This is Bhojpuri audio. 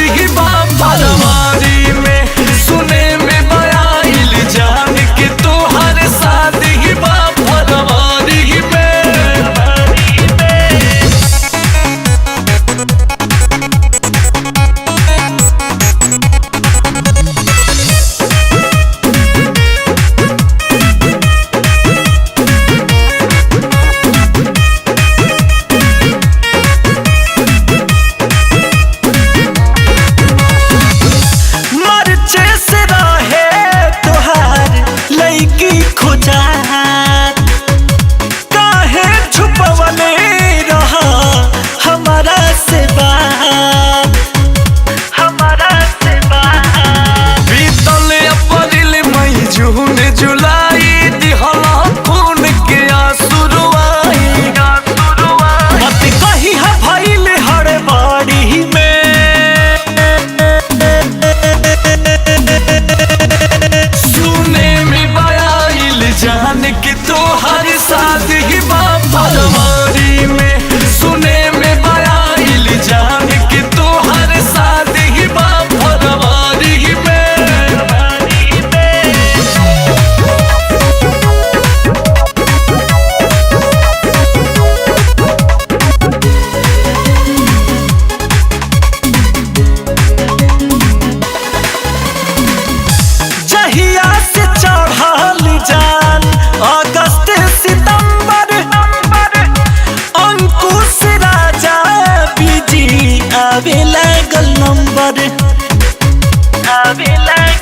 शादी बा फरवरी में, सुने में बयाइल जान के तोहर शादी बा फरवरी में। काहे छुपवले रहा हमारा से बात, हमारा से बात। बीतल अप्रैल मई जून जुलाई दिहला खून के आंसुरुआई, मत कही है भइल हड़बड़ी में। सुने में बयाइल जान के तोहर शादी बा फरवरी में, सुने में बयाइल जान के तोहर शादी बा फरवरी में। जहिया से चढ़ल जान अगस्त सितंबर, अंकुश राजा बिजी आवे लागल नंबर, आवे लागल